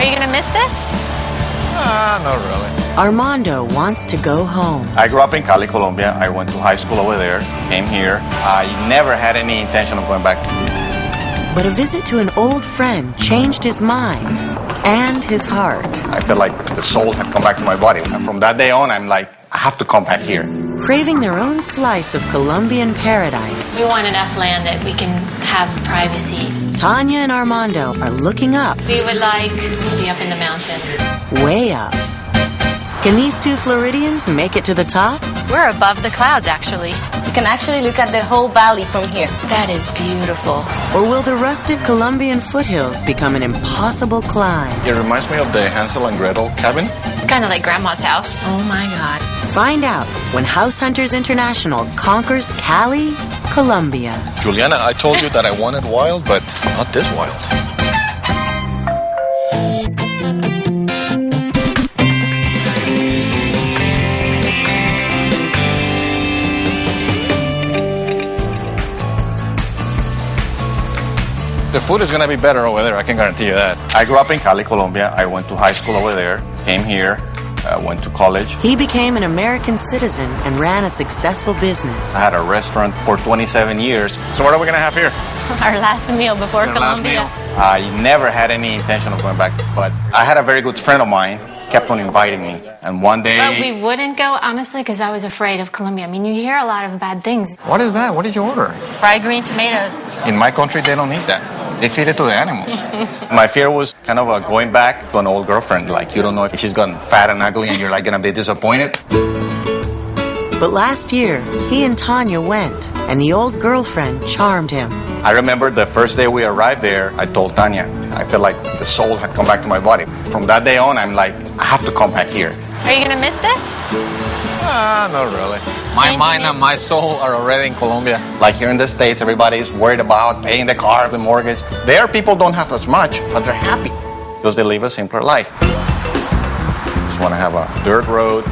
you gonna miss this? Not really. Armando wants to go home. I grew up in Cali, Colombia. I went to high school over there, came here. I never had any intention of going back. But a visit to an old friend changed his mind and his heart. I felt like the soul had come back to my body. And from that day on, I'm like, I have to come back here. Craving their own slice of Colombian paradise. We want enough land that we can have privacy. Tanya and Armando are looking up. We would like to be up in the mountains. Way up. Can these two Floridians make it to the top? We're above the clouds, actually. You can actually look at the whole valley from here. That is beautiful. Or will the rustic Colombian foothills become an impossible climb? It reminds me of the Hansel and Gretel cabin. It's kind of like Grandma's house. Oh my God. Find out when House Hunters International conquers Cali, Colombia. Juliana, I told you that I wanted wild, but not this wild. The food is going to be better over there, I can guarantee you that. I grew up in Cali, Colombia. I went to high school over there, came here, went to college. He became an American citizen and ran a successful business. I had a restaurant for 27 years. So what are we going to have here? Our last meal before Colombia. I never had any intention of going back, but I had a very good friend of mine, kept on inviting me. And one day... But we wouldn't go, honestly, because I was afraid of Colombia. I mean, you hear a lot of bad things. What is that? What did you order? Fried green tomatoes. In my country, they don't eat that. They feed it to the animals. My fear was kind of going back to an old girlfriend. Like, you don't know if she's gotten fat and ugly and you're like going to be disappointed. But last year, he and Tanya went, and the old girlfriend charmed him. I remember the first day we arrived there, I told Tanya, I felt like the soul had come back to my body. From that day on, I'm like, I have to come back here. Are you going to miss this? Not really. My mind and my soul are already in Colombia. Like here in the States, everybody's worried about paying the car, the mortgage. There, people don't have as much, but they're happy because they live a simpler life. Just want to have a dirt road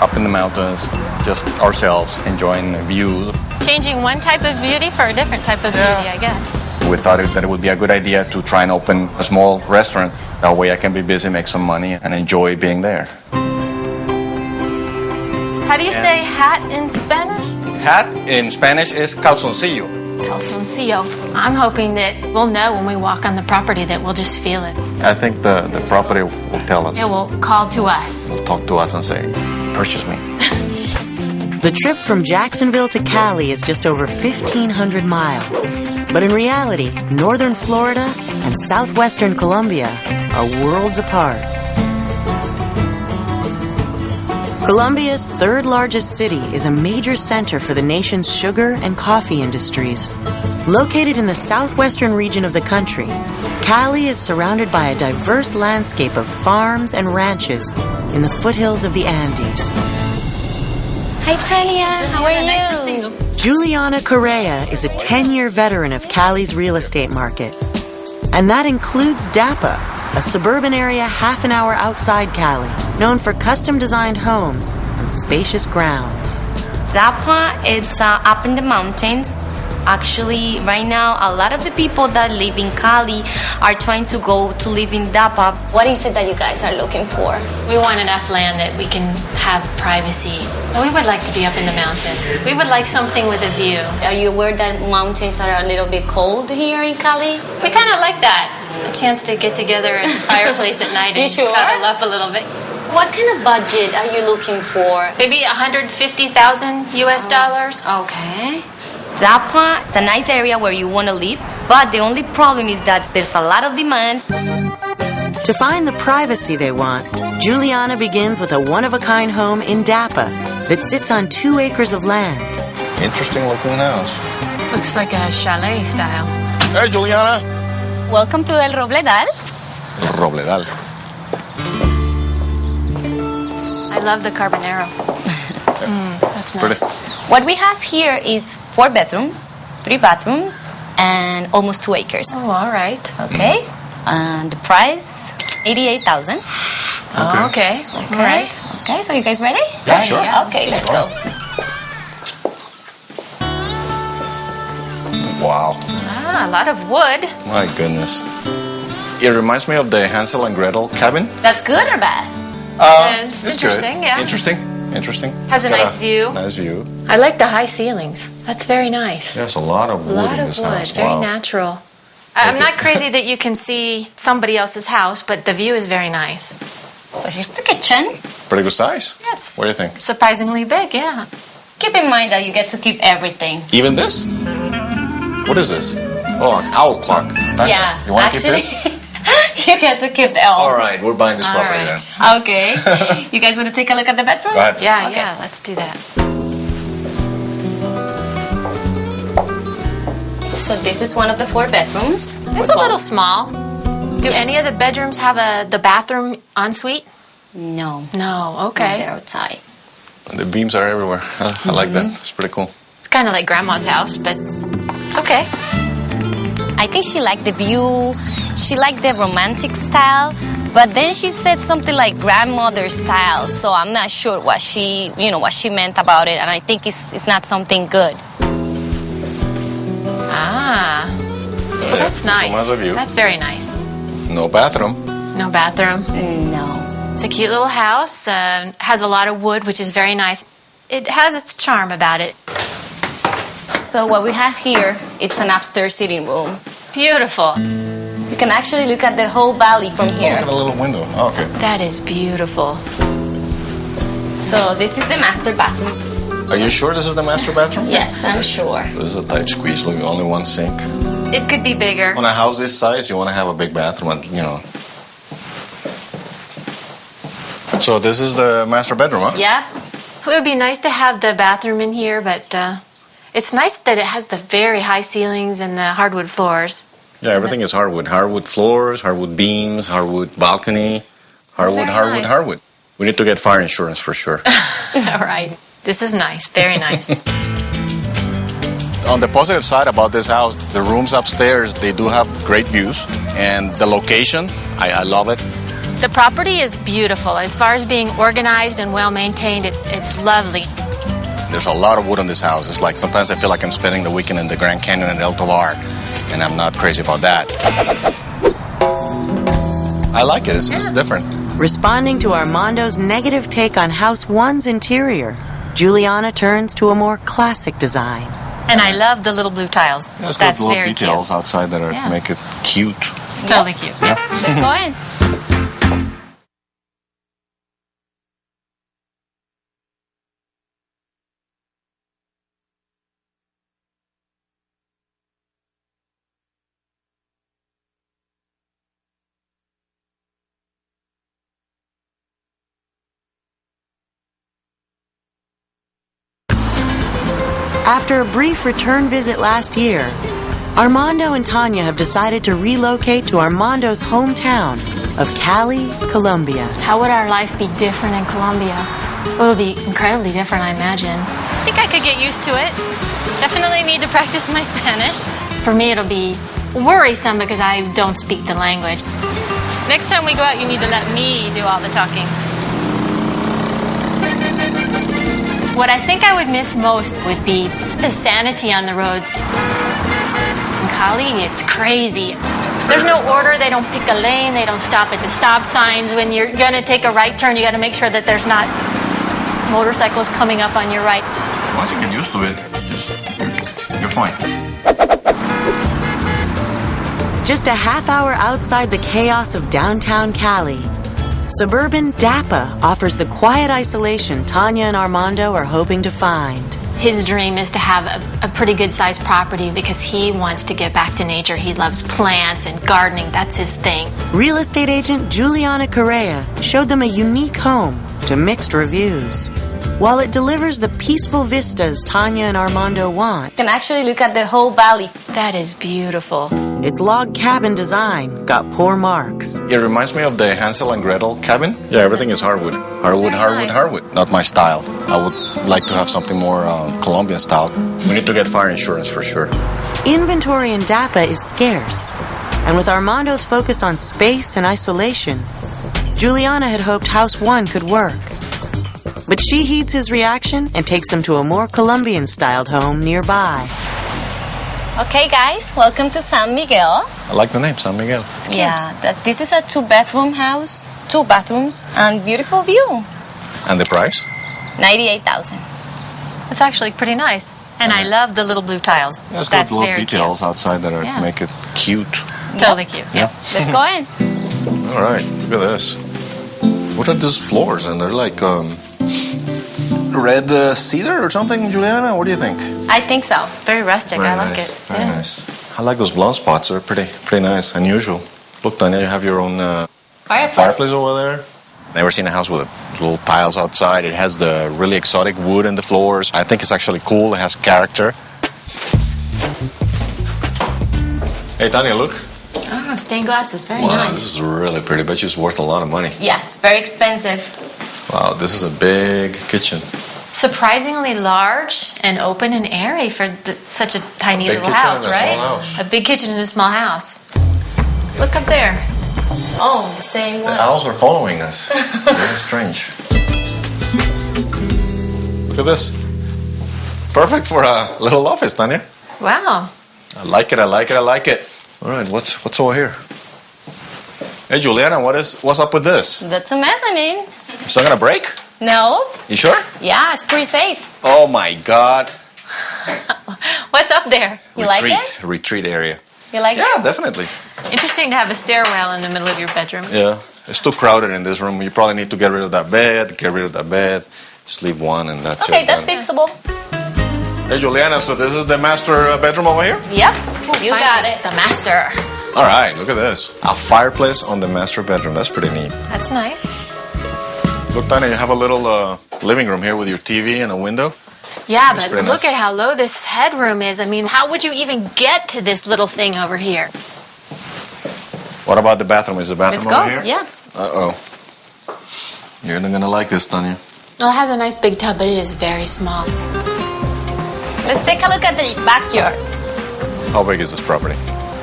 up in the mountains, just ourselves, enjoying the views. Changing one type of beauty for a different type of beauty, I guess. We thought that it would be a good idea to try and open a small restaurant. That way I can be busy, make some money, and enjoy being there. How do you say hat in Spanish? Hat in Spanish is calzoncillo. Calzoncillo. I'm hoping that we'll know when we walk on the property that we'll just feel it. I think the property will tell us. It will call to us. Will talk to us and say, purchase me. The trip from Jacksonville to Cali is just over 1,500 miles. But in reality, northern Florida and southwestern Colombia are worlds apart. Colombia's third largest city is a major center for the nation's sugar and coffee industries. Located in the southwestern region of the country, Cali is surrounded by a diverse landscape of farms and ranches in the foothills of the Andes. Hi, Tanya. How are you? Nice to see you. Juliana Correa is a 10-year veteran of Cali's real estate market. And that includes Dapa, a suburban area half an hour outside Cali, known for custom-designed homes and spacious grounds. Dapa, it's up in the mountains. Actually, right now, a lot of the people that live in Cali are trying to go to live in Dapa. What is it that you guys are looking for? We want enough land that we can have privacy. We would like to be up in the mountains. We would like something with a view. Are you aware that mountains are a little bit cold here in Cali? We kind of like that. A chance to get together at the fireplace at night and cuddle up a little bit. What kind of budget are you looking for? Maybe $150,000 US dollars. Okay. Dapa, it's a nice area where you want to live, but the only problem is that there's a lot of demand. To find the privacy they want, Juliana begins with a one-of-a-kind home in Dapa that sits on 2 acres of land. Interesting looking house. Looks like a chalet style. Hey, Juliana. Welcome to El Robledal. El Robledal. I love the carbonero. That's nice. Pretty. What we have here is 4 bedrooms, 3 bathrooms, and almost 2 acres. Oh, all right. Okay. And the price, $88,000. Oh, okay. All right. Okay, so you guys ready? Yeah, sure. Yeah, Okay, let's go. Wow. Ah, a lot of wood. My goodness. It reminds me of the Hansel and Gretel cabin. That's good or bad? It's interesting, good. yeah. Interesting. Has a It's got nice view. Nice view. I like the high ceilings. That's very nice. There's a lot of wood A lot in of this wood, house. very Wow. natural. I'm not crazy that you can see somebody else's house, but the view is very nice. So here's the kitchen. Pretty good size. Yes. What do you think? Surprisingly big, yeah. Keep in mind that you get to keep everything. Even this? What is this? Oh, an owl clock. Tanya, Yeah, you want to keep actually, this? you get to keep the elf. All right, we're buying this All property right. then. Okay. You guys want to take a look at the bedrooms? Go ahead. Yeah, Okay. yeah, let's do that. So this is one of the 4 bedrooms. It's a little small. Do any of the bedrooms have the bathroom ensuite? No. No, okay. They're outside. The beams are everywhere. I like that. It's pretty cool. It's kind of like grandma's house, but it's okay. I think she liked the view. She liked the romantic style. But then she said something like grandmother style. So I'm not sure what she meant about it. And I think it's not something good. Ah, well, that's nice. Another view. That's very nice. No bathroom. No bathroom. No. It's a cute little house. Has a lot of wood, which is very nice. It has its charm about it. So what we have here, it's an upstairs sitting room. Beautiful. You can actually look at the whole valley from here. Look at a little window. Oh, okay. That is beautiful. So this is the master bathroom. Are you sure this is the master bathroom? Yes, I'm sure. This is a tight squeeze. Look, only one sink. It could be bigger. On a house this size, you want to have a big bathroom, and, you know. So this is the master bedroom, huh? Yeah. It would be nice to have the bathroom in here, but it's nice that it has the very high ceilings and the hardwood floors. Yeah, everything is hardwood. Hardwood floors, hardwood beams, hardwood balcony, hardwood, very hardwood, nice. hardwood. We need to get fire insurance for sure. All right. This is nice. Very nice. On the positive side about this house, the rooms upstairs, they do have great views. And the location, I love it. The property is beautiful. As far as being organized and well maintained, it's lovely. There's a lot of wood on this house. It's like sometimes I feel like I'm spending the weekend in the Grand Canyon and El Tovar, and I'm not crazy about that. I like it. It's different. Responding to Armando's negative take on House 1's interior, Juliana turns to a more classic design. And I love the little blue tiles. There's That's little very details outside that are, Yeah. make it cute. cute. Totally cute. Yeah. Let's go in. After a brief return visit last year, Armando and Tanya have decided to relocate to Armando's hometown of Cali, Colombia. How would our life be different in Colombia? It'll be incredibly different, I imagine. I think I could get used to it. Definitely need to practice my Spanish. For me, it'll be worrisome because I don't speak the language. Next time we go out, you need to let me do all the talking. What I think I would miss most would be the sanity on the roads. In Cali, it's crazy. There's no order, they don't pick a lane, they don't stop at the stop signs. When you're gonna take a right turn, you gotta make sure that there's not motorcycles coming up on your right. Once you get used to it, you're fine. Just a half hour outside the chaos of downtown Cali, suburban Dapa offers the quiet isolation Tanya and Armando are hoping to find. His dream is to have a pretty good sized property because he wants to get back to nature. He loves plants and gardening. That's his thing. Real estate agent Juliana Correa showed them a unique home to mixed reviews. While it delivers the peaceful vistas Tanya and Armando want, You can actually look at the whole valley. That is beautiful. its log cabin design got poor marks. It reminds me of the Hansel and Gretel cabin. Yeah, everything is hardwood. Hardwood, Very hardwood, nice. hardwood. Not my style. I would like to have something more Colombian style. We need to get fire insurance for sure. Inventory in Dapa is scarce, and with Armando's focus on space and isolation, Juliana had hoped House 1 could work. But she heeds his reaction and takes them to a more Colombian-styled home nearby. Okay, guys, welcome to San Miguel. I like the name, San Miguel. Yeah, this is a 2-bedroom house, 2 bathrooms, and beautiful view. And the price? $98,000. It's actually pretty nice. And I love the little blue tiles. Yeah, it's got That's little very details cute. outside that make it cute. Totally cute. Yeah. Let's go in. All right, look at this. What are these floors? And they're like red cedar or something, Juliana? What do you think? I think so. Very rustic. I like nice. it. Very nice. I like those blonde spots. They're pretty nice, unusual. Look, Tanya, you have your own fireplace over there. Never seen a house with little tiles outside. It has the really exotic wood in the floors. I think it's actually cool. It has character. Hey, Tanya, look. Oh, stained glass is very Wow, nice. this is really pretty. Bet you it's worth a lot of money. Yes, very expensive. Wow, this is a big kitchen. Surprisingly large and open and airy for such a tiny Big little kitchen house, in a right? small house. A big kitchen in a small house. Look up there. Oh, the same The one. owls are following us. Very strange. Look at this. Perfect for a little office, Tanya. Wow. I like it, I like it, I like it. All right, what's over here? Hey, Juliana, what's up with this? That's a mezzanine. It's not gonna break? No? You sure? Yeah, it's pretty safe. Oh my God. What's up there? You like it? Retreat area. You like Yeah, it? definitely. Interesting to have a stairwell in the middle of your bedroom. Yeah, it's too crowded in this room. You probably need to get rid of that bed, sleep one, and that's it. Okay, that's Done. fixable. Hey, Juliana, so this is the master bedroom over here? Yep. You got it. The master. All right, look at this. A fireplace on the master bedroom. That's pretty neat. That's nice. Look, Tanya, you have a little living room here with your TV and a window. Yeah, That's but pretty look nice. at how low this headroom is. I mean, how would you even get to this little thing over here? What about the bathroom? Is the bathroom Let's go. over here? Yeah. Uh-oh. You're not going to like this, Tanya. Well, it has a nice big tub, but it is very small. Let's take a look at the backyard. How big is this property?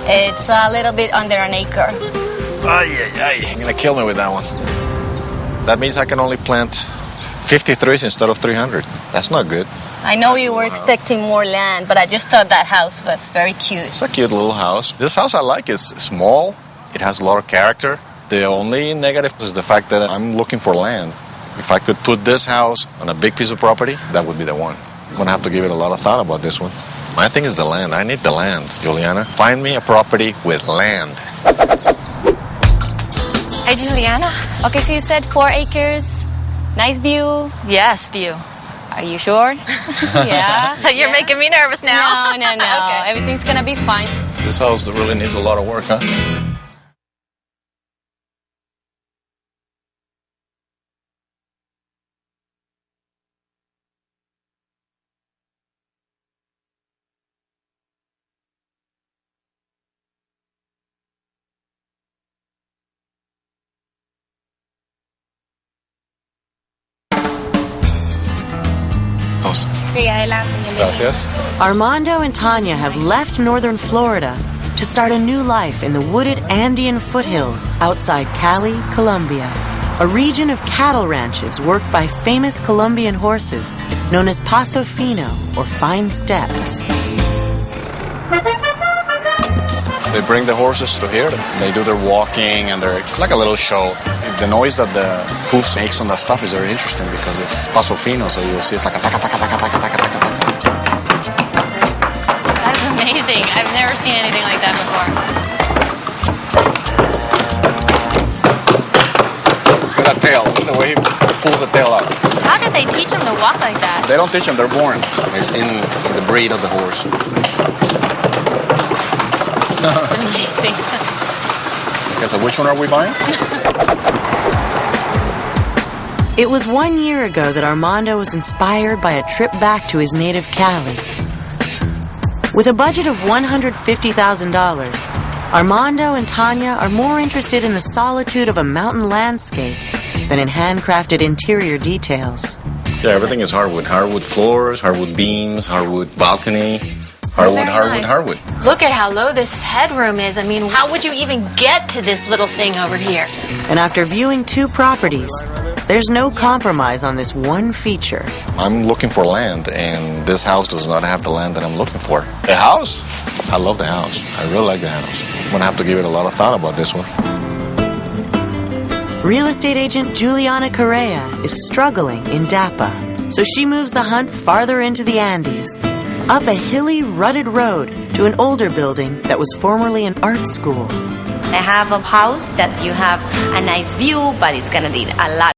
It's a little bit under an acre. You're going to kill me with that one. That means I can only plant 50 trees instead of 300. That's not good. I know you were expecting more land, but I just thought that house was very cute. It's a cute little house. This house I like is small. It has a lot of character. The only negative is the fact that I'm looking for land. If I could put this house on a big piece of property, that would be the one. I'm going to have to give it a lot of thought about this one. My thing is the land. I need the land, Juliana. Find me a property with land. Hey, Juliana. Okay, so you said 4 acres, nice view. Yes, view. Are you sure? Yeah. You're making me nervous now. No. Okay. Everything's gonna be fine. This house really needs a lot of work, huh? Gracias. Armando and Tanya have left northern Florida to start a new life in the wooded Andean foothills outside Cali, Colombia, a region of cattle ranches worked by famous Colombian horses known as Paso Fino, or Fine Steps. They bring the horses through here. They do their walking and they're like a little show. The noise that the hoof makes on that stuff is very interesting because it's Paso Fino, so you'll see it's like a taka taka taka taka taka taka taka. That's amazing. I've never seen anything like that before. Look at that tail, the way he pulls the tail out. How did they teach them to walk like that? They don't teach them, they're born. It's in the breed of the horse. Amazing. Okay, so which one are we buying? It was 1 year ago that Armando was inspired by a trip back to his native Cali. With a budget of $150,000, Armando and Tanya are more interested in the solitude of a mountain landscape than in handcrafted interior details. Yeah, everything is hardwood. Hardwood floors, hardwood beams, hardwood balcony. Hardwood. Look at how low this headroom is. I mean, how would you even get to this little thing over here? And after viewing 2 properties, there's no compromise on this one feature. I'm looking for land, and this house does not have the land that I'm looking for. The house? I love the house. I really like the house. I'm going to have to give it a lot of thought about this one. Real estate agent Juliana Correa is struggling in Dapa, so she moves the hunt farther into the Andes, up a hilly, rutted road to an older building that was formerly an art school. I have a house that you have a nice view, but it's gonna need a lot